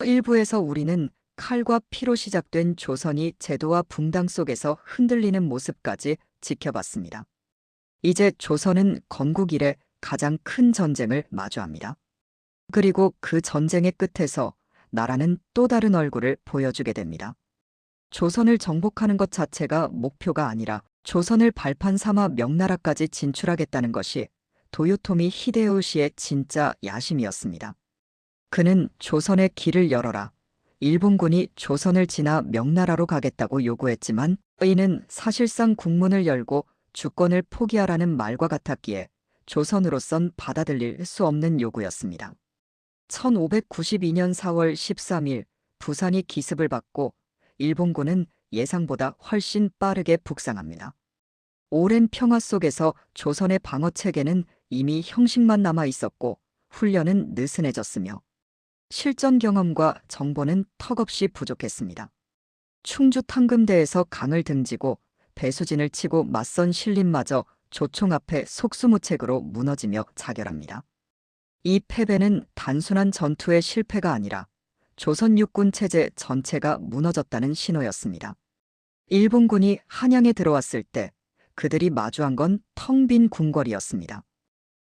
일부에서 우리는 칼과 피로 시작된 조선이 제도와 붕당 속에서 흔들리는 모습까지 지켜봤습니다. 이제 조선은 건국 이래 가장 큰 전쟁을 마주합니다. 그리고 그 전쟁의 끝에서 나라는 또 다른 얼굴을 보여주게 됩니다. 조선을 정복하는 것 자체가 목표가 아니라 조선을 발판 삼아 명나라까지 진출하겠다는 것이 도요토미 히데요시의 진짜 야심이었습니다. 그는 조선의 길을 열어라, 일본군이 조선을 지나 명나라로 가겠다고 요구했지만 이는 사실상 국문을 열고 주권을 포기하라는 말과 같았기에 조선으로선 받아들일 수 없는 요구였습니다. 1592년 4월 13일 부산이 기습을 받고 일본군은 예상보다 훨씬 빠르게 북상합니다. 오랜 평화 속에서 조선의 방어체계는 이미 형식만 남아 있었고 훈련은 느슨해졌으며 실전 경험과 정보는 턱없이 부족했습니다. 충주 탕금대에서 강을 등지고 배수진을 치고 맞선 신림마저 조총 앞에 속수무책으로 무너지며 자결합니다. 이 패배는 단순한 전투의 실패가 아니라 조선 육군 체제 전체가 무너졌다는 신호였습니다. 일본군이 한양에 들어왔을 때 그들이 마주한 건 텅 빈 궁궐이었습니다.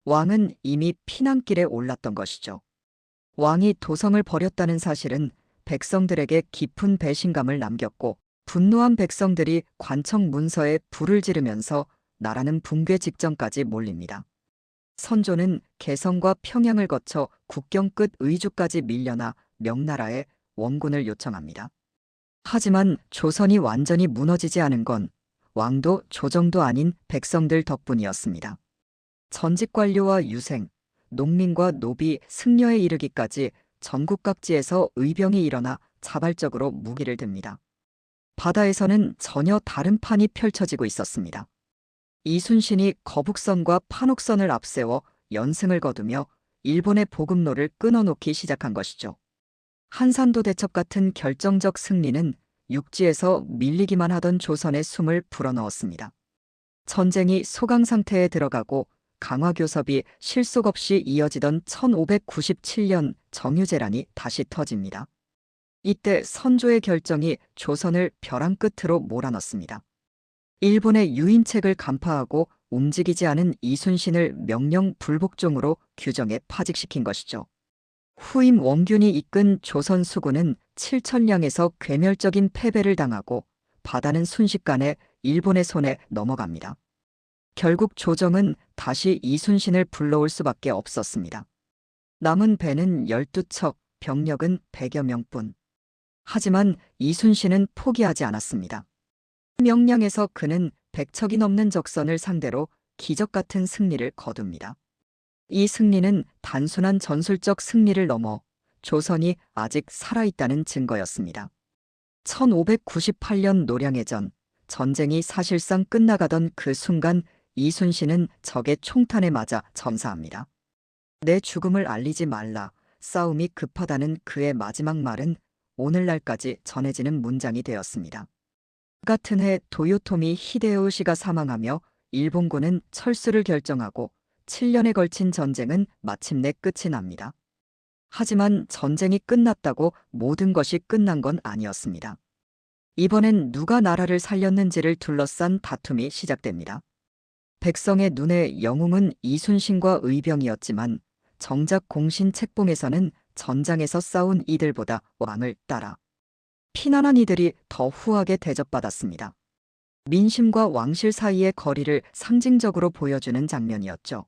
왕은 이미 피난길에 올랐던 것이죠. 왕이 도성을 버렸다는 사실은 백성들에게 깊은 배신감을 남겼고 분노한 백성들이 관청 문서에 불을 지르면서 나라는 붕괴 직전까지 몰립니다. 선조는 개성과 평양을 거쳐 국경 끝 의주까지 밀려나 명나라에 원군을 요청합니다. 하지만 조선이 완전히 무너지지 않은 건 왕도 조정도 아닌 백성들 덕분이었습니다. 전직 관료와 유생, 농민과 노비, 승려에 이르기까지 전국 각지에서 의병이 일어나 자발적으로 무기를 듭니다. 바다에서는 전혀 다른 판이 펼쳐지고 있었습니다. 이순신이 거북선과 판옥선을 앞세워 연승을 거두며 일본의 보급로를 끊어놓기 시작한 것이죠. 한산도 대첩 같은 결정적 승리는 육지에서 밀리기만 하던 조선의 숨을 불어넣었습니다. 전쟁이 소강 상태에 들어가고 강화교섭이 실속 없이 이어지던 1597년 정유재란이 다시 터집니다. 이때 선조의 결정이 조선을 벼랑 끝으로 몰아넣습니다. 일본의 유인책을 간파하고 움직이지 않은 이순신을 명령 불복종으로 규정에 파직시킨 것이죠. 후임 원균이 이끈 조선 수군은 7천량에서 괴멸적인 패배를 당하고 바다는 순식간에 일본의 손에 넘어갑니다. 결국 조정은 다시 이순신을 불러올 수밖에 없었습니다. 남은 배는 12척, 병력은 100여 명뿐. 하지만 이순신은 포기하지 않았습니다. 명량에서 그는 100척이 넘는 적선을 상대로 기적 같은 승리를 거둡니다. 이 승리는 단순한 전술적 승리를 넘어 조선이 아직 살아있다는 증거였습니다. 1598년 노량해전, 전쟁이 사실상 끝나가던 그 순간 이순신은 적의 총탄에 맞아 점사합니다. 내 죽음을 알리지 말라, 싸움이 급하다는 그의 마지막 말은 오늘날까지 전해지는 문장이 되었습니다. 같은 해 도요토미 히데요시가 사망하며 일본군은 철수를 결정하고 7년에 걸친 전쟁은 마침내 끝이 납니다. 하지만 전쟁이 끝났다고 모든 것이 끝난 건 아니었습니다. 이번엔 누가 나라를 살렸는지를 둘러싼 다툼이 시작됩니다. 백성의 눈에 영웅은 이순신과 의병이었지만 정작 공신 책봉에서는 전장에서 싸운 이들보다 왕을 따라 피난한 이들이 더 후하게 대접받았습니다. 민심과 왕실 사이의 거리를 상징적으로 보여주는 장면이었죠.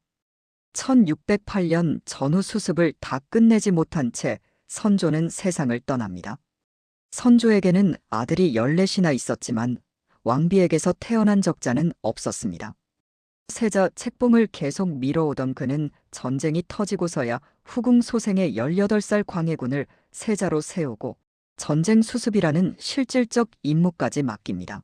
1608년 전후 수습을 다 끝내지 못한 채 선조는 세상을 떠납니다. 선조에게는 아들이 14이나 있었지만 왕비에게서 태어난 적자는 없었습니다. 세자 책봉을 계속 미뤄오던 그는 전쟁이 터지고서야 후궁 소생의 18살 광해군을 세자로 세우고 전쟁 수습이라는 실질적 임무까지 맡깁니다.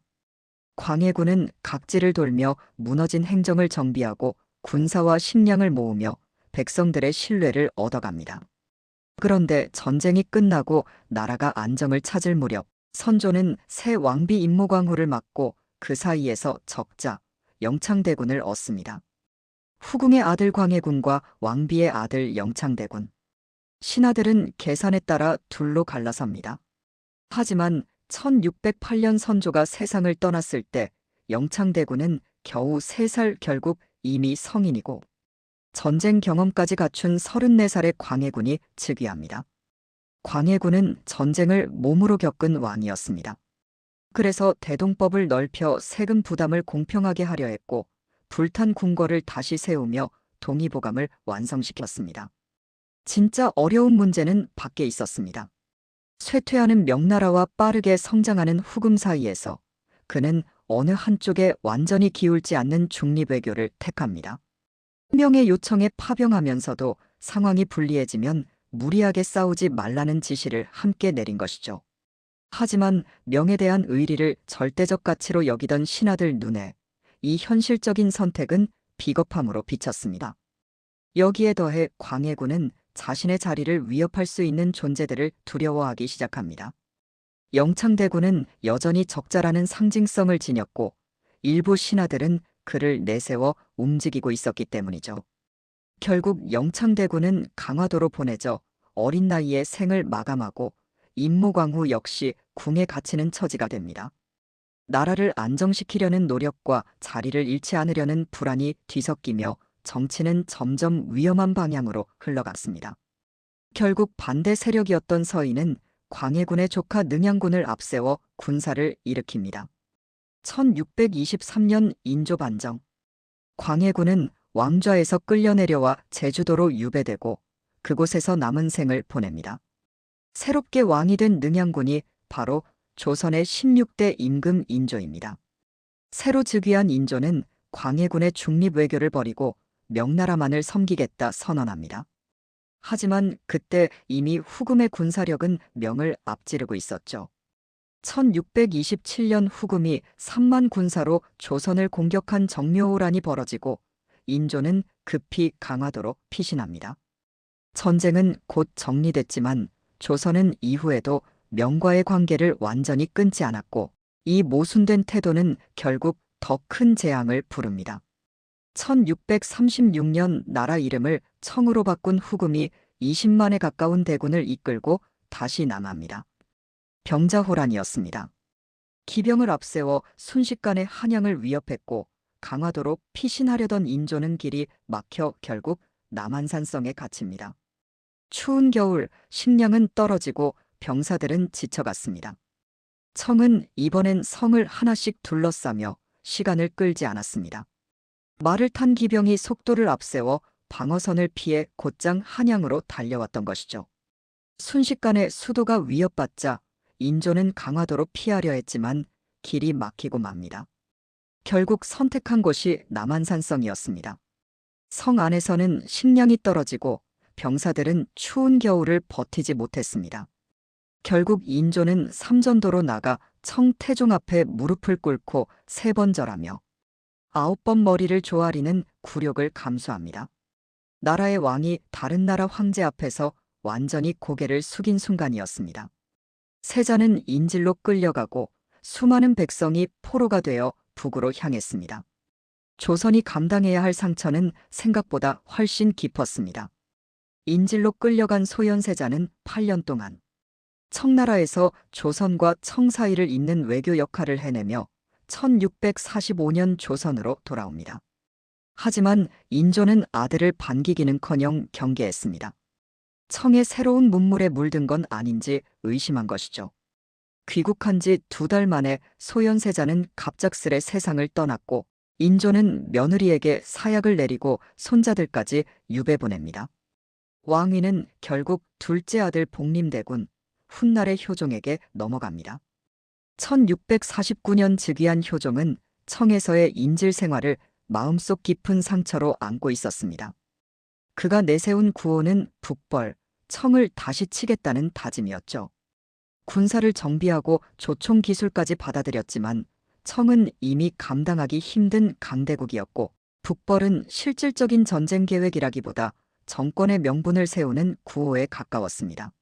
광해군은 각지를 돌며 무너진 행정을 정비하고 군사와 식량을 모으며 백성들의 신뢰를 얻어갑니다. 그런데 전쟁이 끝나고 나라가 안정을 찾을 무렵 선조는 새 왕비 임모광후를 맡고 그 사이에서 적자, 영창대군을 얻습니다. 후궁의 아들 광해군과 왕비의 아들 영창대군. 신하들은 계산에 따라 둘로 갈라섭니다. 하지만 1608년 선조가 세상을 떠났을 때 영창대군은 겨우 3살, 결국 이미 성인이고 전쟁 경험까지 갖춘 34살의 광해군이 즉위합니다. 광해군은 전쟁을 몸으로 겪은 왕이었습니다. 그래서 대동법을 넓혀 세금 부담을 공평하게 하려 했고 불탄 궁궐을 다시 세우며 동의보감을 완성시켰습니다. 진짜 어려운 문제는 밖에 있었습니다. 쇠퇴하는 명나라와 빠르게 성장하는 후금 사이에서 그는 어느 한쪽에 완전히 기울지 않는 중립외교를 택합니다. 명의 요청에 파병하면서도 상황이 불리해지면 무리하게 싸우지 말라는 지시를 함께 내린 것이죠. 하지만 명에 대한 의리를 절대적 가치로 여기던 신하들 눈에 이 현실적인 선택은 비겁함으로 비쳤습니다. 여기에 더해 광해군은 자신의 자리를 위협할 수 있는 존재들을 두려워하기 시작합니다. 영창대군은 여전히 적자라는 상징성을 지녔고 일부 신하들은 그를 내세워 움직이고 있었기 때문이죠. 결국 영창대군은 강화도로 보내져 어린 나이에 생을 마감하고 임무광후 역시 궁에 갇히는 처지가 됩니다. 나라를 안정시키려는 노력과 자리를 잃지 않으려는 불안이 뒤섞이며 정치는 점점 위험한 방향으로 흘러갔습니다. 결국 반대 세력이었던 서인은 광해군의 조카 능양군을 앞세워 군사를 일으킵니다. 1623년 인조 반정. 광해군은 왕좌에서 끌려내려와 제주도로 유배되고 그곳에서 남은 생을 보냅니다. 새롭게 왕이 된 능양군이 바로 조선의 16대 임금 인조입니다. 새로 즉위한 인조는 광해군의 중립 외교를 버리고 명나라만을 섬기겠다 선언합니다. 하지만 그때 이미 후금의 군사력은 명을 앞지르고 있었죠. 1627년 후금이 3만 군사로 조선을 공격한 정묘호란이 벌어지고 인조는 급히 강화도로 피신합니다. 전쟁은 곧 정리됐지만 조선은 이후에도 명과의 관계를 완전히 끊지 않았고 이 모순된 태도는 결국 더 큰 재앙을 부릅니다. 1636년 나라 이름을 청으로 바꾼 후금이 20만에 가까운 대군을 이끌고 다시 남합니다. 병자호란이었습니다. 기병을 앞세워 순식간에 한양을 위협했고 강화도로 피신하려던 인조는 길이 막혀 결국 남한산성에 갇힙니다. 추운 겨울 식량은 떨어지고 병사들은 지쳐갔습니다. 청은 이번엔 성을 하나씩 둘러싸며 시간을 끌지 않았습니다. 말을 탄 기병이 속도를 앞세워 방어선을 피해 곧장 한양으로 달려왔던 것이죠. 순식간에 수도가 위협받자 인조는 강화도로 피하려 했지만 길이 막히고 맙니다. 결국 선택한 곳이 남한산성이었습니다. 성 안에서는 식량이 떨어지고 병사들은 추운 겨울을 버티지 못했습니다. 결국 인조는 삼전도로 나가 청태종 앞에 무릎을 꿇고 3번 절하며 9번 머리를 조아리는 굴욕을 감수합니다. 나라의 왕이 다른 나라 황제 앞에서 완전히 고개를 숙인 순간이었습니다. 세자는 인질로 끌려가고 수많은 백성이 포로가 되어 북으로 향했습니다. 조선이 감당해야 할 상처는 생각보다 훨씬 깊었습니다. 인질로 끌려간 소현세자는 8년 동안 청나라에서 조선과 청 사이를 잇는 외교 역할을 해내며 1645년 조선으로 돌아옵니다. 하지만 인조는 아들을 반기기는커녕 경계했습니다. 청의 새로운 문물에 물든 건 아닌지 의심한 것이죠. 귀국한 지 2달 만에 소현세자는 갑작스레 세상을 떠났고 인조는 며느리에게 사약을 내리고 손자들까지 유배 보냅니다. 왕위는 결국 둘째 아들 복림대군 훗날의 효종에게 넘어갑니다. 1649년 즉위한 효종은 청에서의 인질 생활을 마음속 깊은 상처로 안고 있었습니다. 그가 내세운 구호는 북벌, 청을 다시 치겠다는 다짐이었죠. 군사를 정비하고 조총 기술까지 받아들였지만 청은 이미 감당하기 힘든 강대국이었고 북벌은 실질적인 전쟁 계획이라기보다 정권의 명분을 세우는 구호에 가까웠습니다.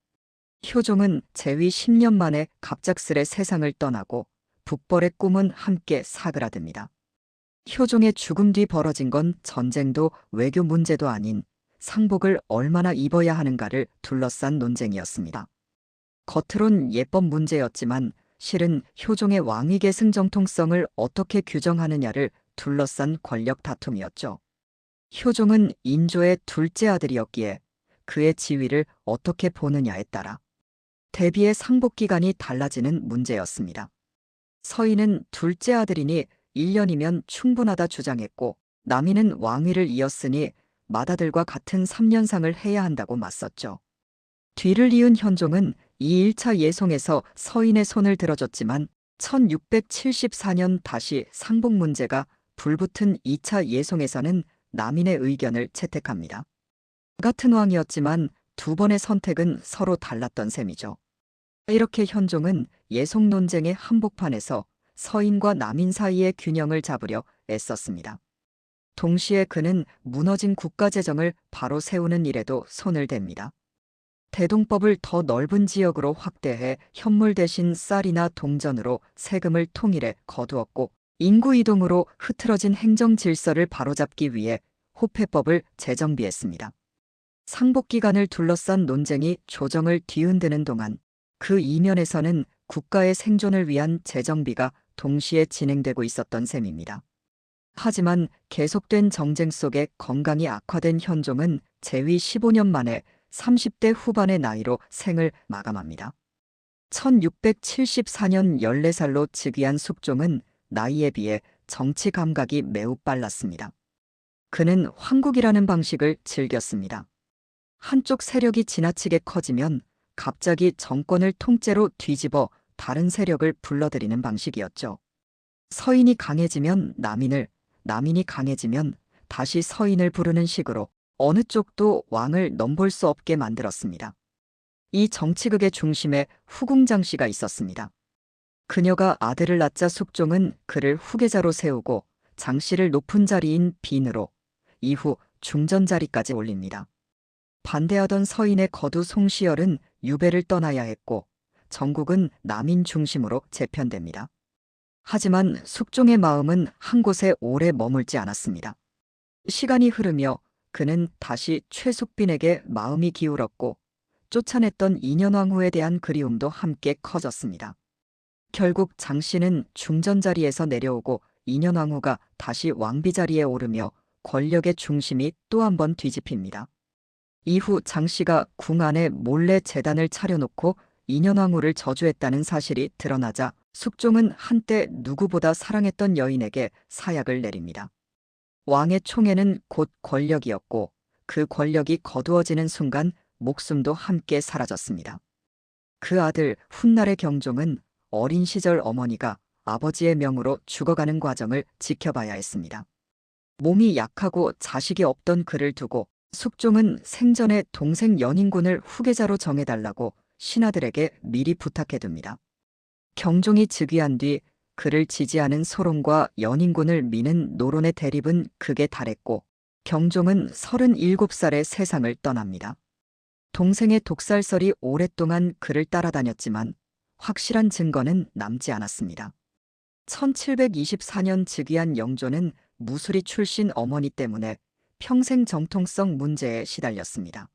효종은 재위 10년 만에 갑작스레 세상을 떠나고 북벌의 꿈은 함께 사그라듭니다. 효종의 죽음 뒤 벌어진 건 전쟁도 외교 문제도 아닌 상복을 얼마나 입어야 하는가를 둘러싼 논쟁이었습니다. 겉으론 예법 문제였지만 실은 효종의 왕위계승 정통성을 어떻게 규정하느냐를 둘러싼 권력 다툼이었죠. 효종은 인조의 둘째 아들이었기에 그의 지위를 어떻게 보느냐에 따라 대비의 상복기간이 달라지는 문제였습니다. 서인은 둘째 아들이니 1년이면 충분하다 주장했고 남이는 왕위를 이었으니 맏아들과 같은 3년상을 해야 한다고 맞섰죠. 뒤를 이은 현종은 이 1차 예송에서 서인의 손을 들어줬지만 1674년 다시 상복 문제가 불붙은 2차 예송에서는 남인의 의견을 채택합니다. 같은 왕이었지만 두 번의 선택은 서로 달랐던 셈이죠. 이렇게 현종은 예송 논쟁의 한복판에서 서인과 남인 사이의 균형을 잡으려 애썼습니다. 동시에 그는 무너진 국가 재정을 바로 세우는 일에도 손을 댑니다. 대동법을 더 넓은 지역으로 확대해 현물 대신 쌀이나 동전으로 세금을 통일해 거두었고 인구 이동으로 흐트러진 행정 질서를 바로잡기 위해 호패법을 재정비했습니다. 상복기간을 둘러싼 논쟁이 조정을 뒤흔드는 동안 그 이면에서는 국가의 생존을 위한 재정비가 동시에 진행되고 있었던 셈입니다. 하지만 계속된 정쟁 속에 건강이 악화된 현종은 재위 15년 만에 30대 후반의 나이로 생을 마감합니다. 1674년 14살로 즉위한 숙종은 나이에 비해 정치 감각이 매우 빨랐습니다. 그는 황국이라는 방식을 즐겼습니다. 한쪽 세력이 지나치게 커지면 갑자기 정권을 통째로 뒤집어 다른 세력을 불러들이는 방식이었죠. 서인이 강해지면 남인을, 남인이 강해지면 다시 서인을 부르는 식으로 어느 쪽도 왕을 넘볼 수 없게 만들었습니다. 이 정치극의 중심에 후궁장 씨가 있었습니다. 그녀가 아들을 낳자 숙종은 그를 후계자로 세우고 장 씨를 높은 자리인 빈으로 이후 중전 자리까지 올립니다. 반대하던 서인의 거두 송시열은 유배를 떠나야 했고 전국은 남인 중심으로 재편됩니다. 하지만 숙종의 마음은 한 곳에 오래 머물지 않았습니다. 시간이 흐르며 그는 다시 최숙빈에게 마음이 기울었고 쫓아냈던 인현왕후에 대한 그리움도 함께 커졌습니다. 결국 장 씨는 중전 자리에서 내려오고 인현왕후가 다시 왕비 자리에 오르며 권력의 중심이 또 한 번 뒤집힙니다. 이후 장 씨가 궁 안에 몰래 제단을 차려놓고 인현왕후를 저주했다는 사실이 드러나자 숙종은 한때 누구보다 사랑했던 여인에게 사약을 내립니다. 왕의 총애는 곧 권력이었고 그 권력이 거두어지는 순간 목숨도 함께 사라졌습니다. 그 아들 훗날의 경종은 어린 시절 어머니가 아버지의 명으로 죽어가는 과정을 지켜봐야 했습니다. 몸이 약하고 자식이 없던 그를 두고 숙종은 생전에 동생 연인군을 후계자로 정해달라고 신하들에게 미리 부탁해둡니다. 경종이 즉위한 뒤 그를 지지하는 소론과 연인군을 미는 노론의 대립은 극에 달했고 경종은 37살에 세상을 떠납니다. 동생의 독살설이 오랫동안 그를 따라다녔지만 확실한 증거는 남지 않았습니다. 1724년 즉위한 영조는 무술이 출신 어머니 때문에 평생 정통성 문제에 시달렸습니다.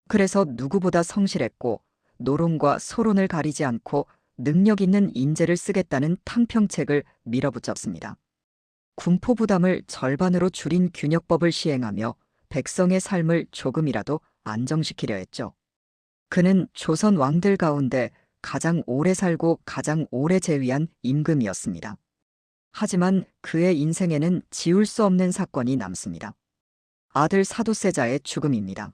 그래서 누구보다 성실했고 노론과 소론을 가리지 않고 능력 있는 인재를 쓰겠다는 탕평책을 밀어붙였습니다. 군포 부담을 절반으로 줄인 균역법을 시행하며 백성의 삶을 조금이라도 안정시키려 했죠. 그는 조선 왕들 가운데 가장 오래 살고 가장 오래 재위한 임금이었습니다. 하지만 그의 인생에는 지울 수 없는 사건이 남습니다. 아들 사도세자의 죽음입니다.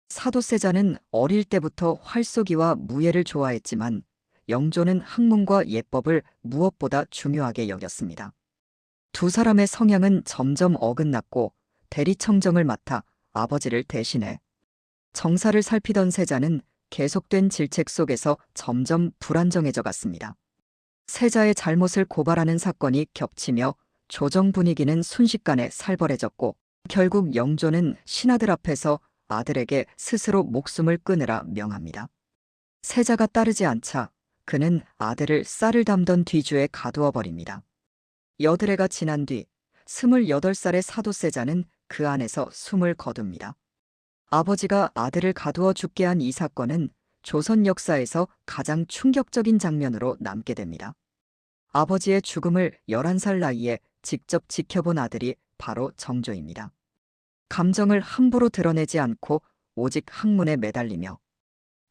사도세자는 어릴 때부터 활쏘기와 무예를 좋아했지만 영조는 학문과 예법을 무엇보다 중요하게 여겼습니다. 두 사람의 성향은 점점 어긋났고 대리청정을 맡아 아버지를 대신해 정사를 살피던 세자는 계속된 질책 속에서 점점 불안정해져 갔습니다. 세자의 잘못을 고발하는 사건이 겹치며 조정 분위기는 순식간에 살벌해졌고 결국 영조는 신하들 앞에서 아들에게 스스로 목숨을 끊으라 명합니다. 세자가 따르지 않자 그는 아들을 쌀을 담던 뒤주에 가두어 버립니다. 여드레가 지난 뒤 28살의 사도세자는 그 안에서 숨을 거둡니다. 아버지가 아들을 가두어 죽게 한 이 사건은 조선 역사에서 가장 충격적인 장면으로 남게 됩니다. 아버지의 죽음을 11살 나이에 직접 지켜본 아들이 바로 정조입니다. 감정을 함부로 드러내지 않고 오직 학문에 매달리며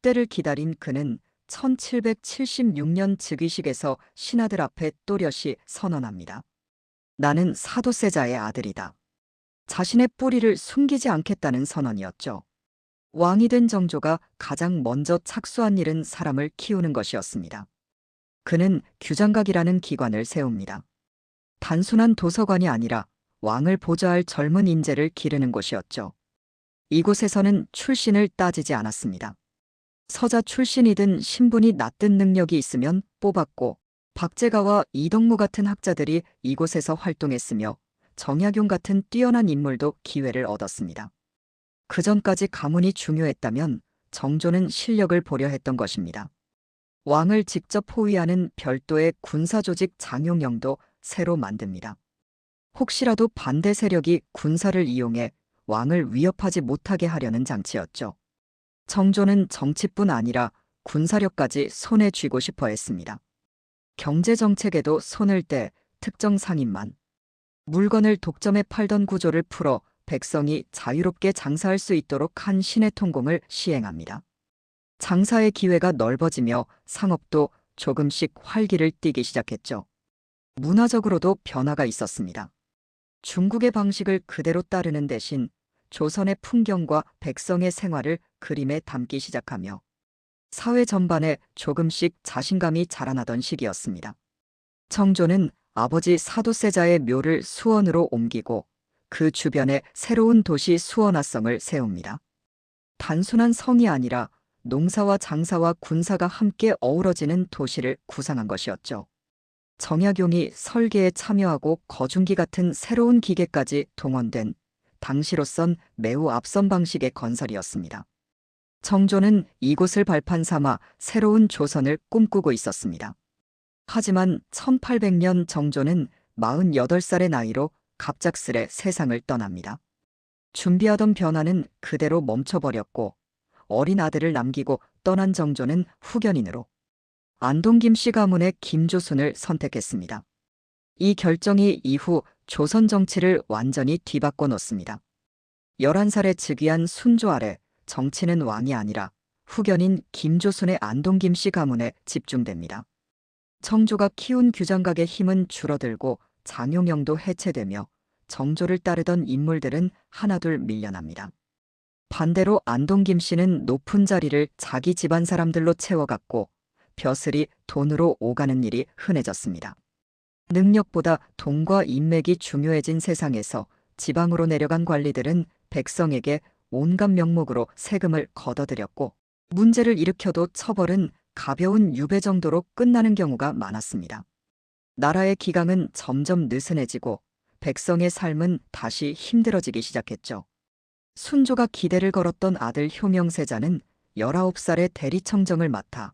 때를 기다린 그는 1776년 즉위식에서 신하들 앞에 또렷이 선언합니다. 나는 사도세자의 아들이다. 자신의 뿌리를 숨기지 않겠다는 선언이었죠. 왕이 된 정조가 가장 먼저 착수한 일은 사람을 키우는 것이었습니다. 그는 규장각이라는 기관을 세웁니다. 단순한 도서관이 아니라 왕을 보좌할 젊은 인재를 기르는 곳이었죠. 이곳에서는 출신을 따지지 않았습니다. 서자 출신이든 신분이 낮든 능력이 있으면 뽑았고, 박제가와 이덕무 같은 학자들이 이곳에서 활동했으며 정약용 같은 뛰어난 인물도 기회를 얻었습니다. 그전까지 가문이 중요했다면 정조는 실력을 보려 했던 것입니다. 왕을 직접 호위하는 별도의 군사조직 장용영도 새로 만듭니다. 혹시라도 반대 세력이 군사를 이용해 왕을 위협하지 못하게 하려는 장치였죠. 정조는 정치뿐 아니라 군사력까지 손에 쥐고 싶어 했습니다. 경제정책에도 손을 떼 특정 상인만 물건을 독점해 팔던 구조를 풀어 백성이 자유롭게 장사할 수 있도록 한 신의 통공을 시행합니다. 장사의 기회가 넓어지며 상업도 조금씩 활기를 띠기 시작했죠. 문화적으로도 변화가 있었습니다. 중국의 방식을 그대로 따르는 대신 조선의 풍경과 백성의 생활을 그림에 담기 시작하며 사회 전반에 조금씩 자신감이 자라나던 시기였습니다. 정조는 아버지 사도세자의 묘를 수원으로 옮기고 그 주변에 새로운 도시 수원화성을 세웁니다. 단순한 성이 아니라 농사와 장사와 군사가 함께 어우러지는 도시를 구상한 것이었죠. 정약용이 설계에 참여하고 거중기 같은 새로운 기계까지 동원된 당시로선 매우 앞선 방식의 건설이었습니다. 정조는 이곳을 발판 삼아 새로운 조선을 꿈꾸고 있었습니다. 하지만 1800년 정조는 48살의 나이로 갑작스레 세상을 떠납니다. 준비하던 변화는 그대로 멈춰버렸고 어린 아들을 남기고 떠난 정조는 후견인으로 안동 김씨 가문의 김조순을 선택했습니다. 이 결정이 이후 조선 정치를 완전히 뒤바꿔 놓습니다. 11살에 즉위한 순조 아래 정치는 왕이 아니라 후견인 김조순의 안동 김씨 가문에 집중됩니다. 정조가 키운 규장각의 힘은 줄어들고 장용영도 해체되며 정조를 따르던 인물들은 하나둘 밀려납니다. 반대로 안동 김씨는 높은 자리를 자기 집안 사람들로 채워갔고 벼슬이 돈으로 오가는 일이 흔해졌습니다. 능력보다 돈과 인맥이 중요해진 세상에서 지방으로 내려간 관리들은 백성에게 온갖 명목으로 세금을 걷어들였고 문제를 일으켜도 처벌은 가벼운 유배 정도로 끝나는 경우가 많았습니다. 나라의 기강은 점점 느슨해지고 백성의 삶은 다시 힘들어지기 시작했죠. 순조가 기대를 걸었던 아들 효명세자는 19살에 대리청정을 맡아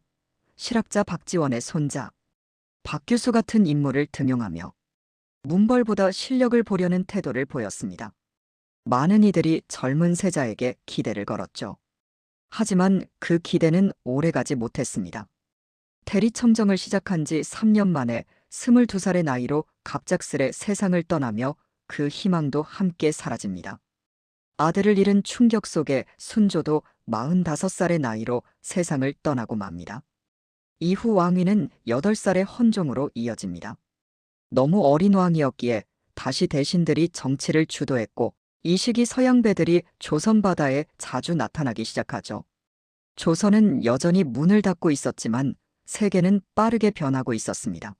실학자 박지원의 손자 박규수 같은 인물을 등용하며 문벌보다 실력을 보려는 태도를 보였습니다. 많은 이들이 젊은 세자에게 기대를 걸었죠. 하지만 그 기대는 오래가지 못했습니다. 대리청정을 시작한 지 3년 만에 22살의 나이로 갑작스레 세상을 떠나며 그 희망도 함께 사라집니다. 아들을 잃은 충격 속에 순조도 45살의 나이로 세상을 떠나고 맙니다. 이후 왕위는 8살의 헌종으로 이어집니다. 너무 어린 왕이었기에 다시 대신들이 정치를 주도했고 이 시기 서양배들이 조선 바다에 자주 나타나기 시작하죠. 조선은 여전히 문을 닫고 있었지만 세계는 빠르게 변하고 있었습니다.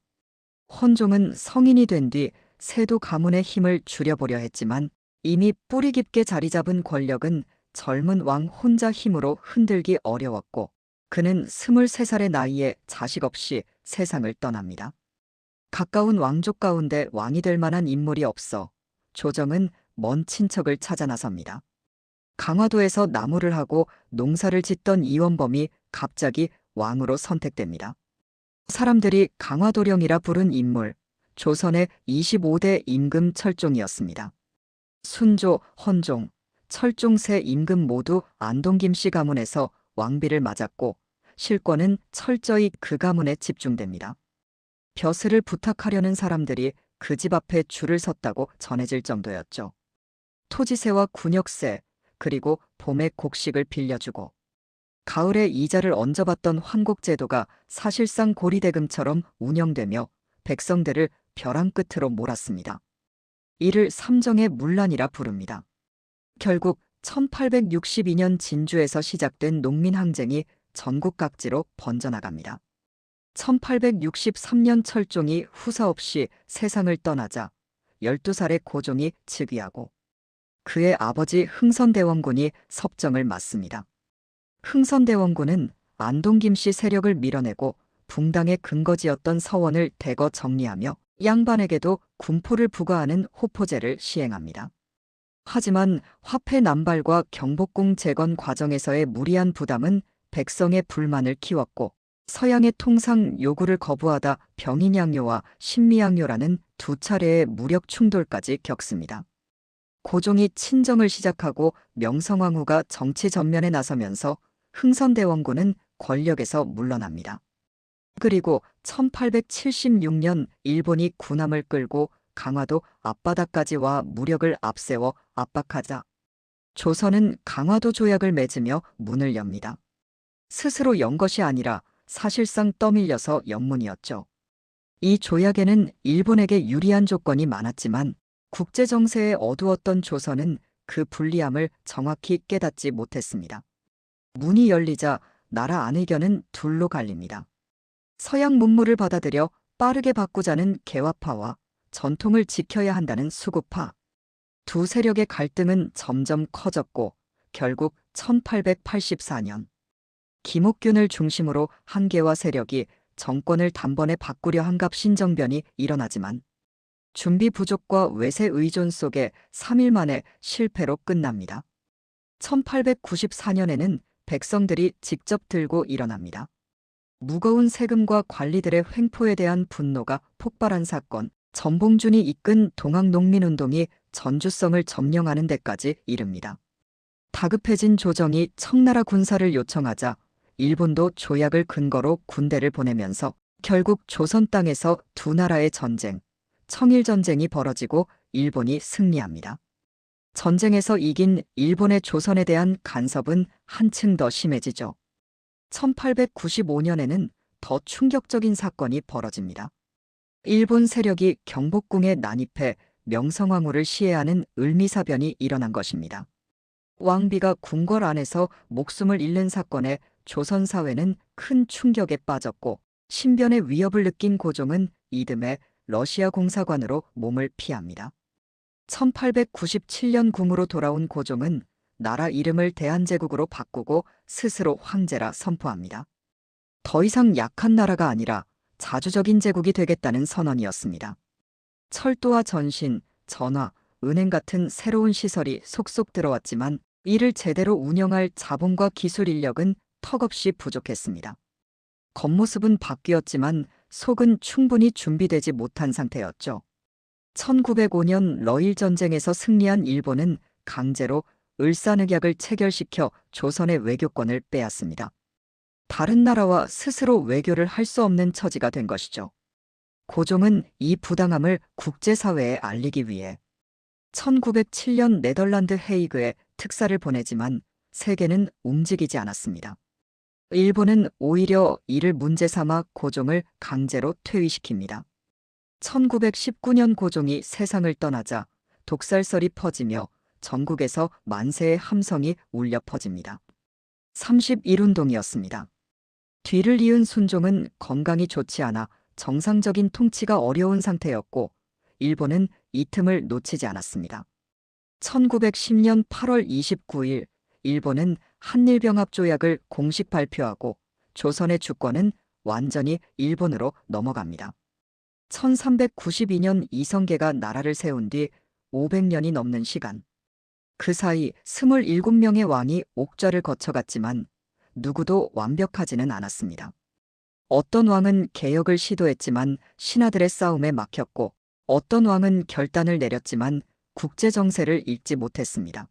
헌종은 성인이 된 뒤 세도 가문의 힘을 줄여보려 했지만 이미 뿌리 깊게 자리 잡은 권력은 젊은 왕 혼자 힘으로 흔들기 어려웠고 그는 23살의 나이에 자식 없이 세상을 떠납니다. 가까운 왕족 가운데 왕이 될 만한 인물이 없어 조정은 먼 친척을 찾아 나섭니다. 강화도에서 나무를 하고 농사를 짓던 이원범이 갑자기 왕으로 선택됩니다. 사람들이 강화도령이라 부른 인물, 조선의 25대 임금 철종이었습니다. 순조, 헌종, 철종 세 임금 모두 안동 김씨 가문에서 왕비를 맞았고 실권은 철저히 그 가문에 집중됩니다. 벼슬을 부탁하려는 사람들이 그 집 앞에 줄을 섰다고 전해질 정도였죠. 토지세와 군역세, 그리고 봄에 곡식을 빌려주고 가을에 이자를 얹어받던 환곡제도가 사실상 고리대금처럼 운영되며 백성들을 벼랑 끝으로 몰았습니다. 이를 삼정의 문란이라 부릅니다. 결국 1862년 진주에서 시작된 농민항쟁이 전국 각지로 번져나갑니다. 1863년 철종이 후사 없이 세상을 떠나자 12살의 고종이 즉위하고 그의 아버지 흥선대원군이 섭정을 맡습니다. 흥선대원군은 안동 김씨 세력을 밀어내고 붕당의 근거지였던 서원을 대거 정리하며 양반에게도 군포를 부과하는 호포제를 시행합니다. 하지만 화폐 남발과 경복궁 재건 과정에서의 무리한 부담은 백성의 불만을 키웠고 서양의 통상 요구를 거부하다 병인양요와 신미양요라는 두 차례의 무력 충돌까지 겪습니다. 고종이 친정을 시작하고 명성황후가 정치 전면에 나서면서 흥선대원군은 권력에서 물러납니다. 그리고 1876년 일본이 군함을 끌고 강화도 앞바다까지 와 무력을 앞세워 압박하자 조선은 강화도 조약을 맺으며 문을 엽니다. 스스로 연 것이 아니라 사실상 떠밀려서 연문이었죠. 이 조약에는 일본에게 유리한 조건이 많았지만 국제정세에 어두웠던 조선은 그 불리함을 정확히 깨닫지 못했습니다. 문이 열리자 나라 안의견은 둘로 갈립니다. 서양 문물을 받아들여 빠르게 바꾸자는 개화파와 전통을 지켜야 한다는 수구파. 두 세력의 갈등은 점점 커졌고 결국 1884년 김옥균을 중심으로 한계와 세력이 정권을 단번에 바꾸려 한갑 신정변이 일어나지만 준비 부족과 외세 의존 속에 3일 만에 실패로 끝납니다. 1894년에는 백성들이 직접 들고 일어납니다. 무거운 세금과 관리들의 횡포에 대한 분노가 폭발한 사건, 전봉준이 이끈 동학농민운동이 전주성을 점령하는 데까지 이릅니다. 다급해진 조정이 청나라 군사를 요청하자 일본도 조약을 근거로 군대를 보내면서 결국 조선 땅에서 두 나라의 전쟁, 청일전쟁이 벌어지고 일본이 승리합니다. 전쟁에서 이긴 일본의 조선에 대한 간섭은 한층 더 심해지죠. 1895년에는 더 충격적인 사건이 벌어집니다. 일본 세력이 경복궁에 난입해 명성황후를 시해하는 을미사변이 일어난 것입니다. 왕비가 궁궐 안에서 목숨을 잃는 사건에 조선 사회는 큰 충격에 빠졌고 신변의 위협을 느낀 고종은 이듬해 러시아 공사관으로 몸을 피합니다. 1897년 궁으로 돌아온 고종은 나라 이름을 대한제국으로 바꾸고 스스로 황제라 선포합니다. 더 이상 약한 나라가 아니라 자주적인 제국이 되겠다는 선언이었습니다. 철도와 전신, 전화, 은행 같은 새로운 시설이 속속 들어왔지만 이를 제대로 운영할 자본과 기술 인력은 턱없이 부족했습니다. 겉모습은 바뀌었지만 속은 충분히 준비되지 못한 상태였죠. 1905년 러일 전쟁에서 승리한 일본은 강제로 을사늑약을 체결시켜 조선의 외교권을 빼앗습니다. 다른 나라와 스스로 외교를 할 수 없는 처지가 된 것이죠. 고종은 이 부당함을 국제사회에 알리기 위해 1907년 네덜란드 헤이그에 특사를 보내지만 세계는 움직이지 않았습니다. 일본은 오히려 이를 문제 삼아 고종을 강제로 퇴위시킵니다. 1919년 고종이 세상을 떠나자 독살설이 퍼지며 전국에서 만세의 함성이 울려 퍼집니다. 31운동이었습니다. 뒤를 이은 순종은 건강이 좋지 않아 정상적인 통치가 어려운 상태였고 일본은 이 틈을 놓치지 않았습니다. 1910년 8월 29일 일본은 한일병합조약을 공식 발표하고 조선의 주권은 완전히 일본으로 넘어갑니다. 1392년 이성계가 나라를 세운 뒤 500년이 넘는 시간. 그 사이 27명의 왕이 옥좌를 거쳐갔지만 누구도 완벽하지는 않았습니다. 어떤 왕은 개혁을 시도했지만 신하들의 싸움에 막혔고 어떤 왕은 결단을 내렸지만 국제 정세를 읽지 못했습니다.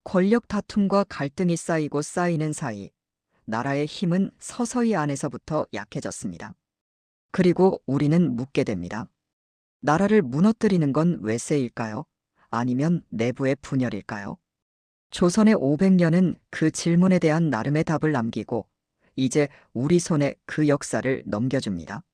권력 다툼과 갈등이 쌓이고 쌓이는 사이 나라의 힘은 서서히 안에서부터 약해졌습니다. 그리고 우리는 묻게 됩니다. 나라를 무너뜨리는 건 외세일까요? 아니면 내부의 분열일까요? 조선의 500년은 그 질문에 대한 나름의 답을 남기고 이제 우리 손에 그 역사를 넘겨줍니다.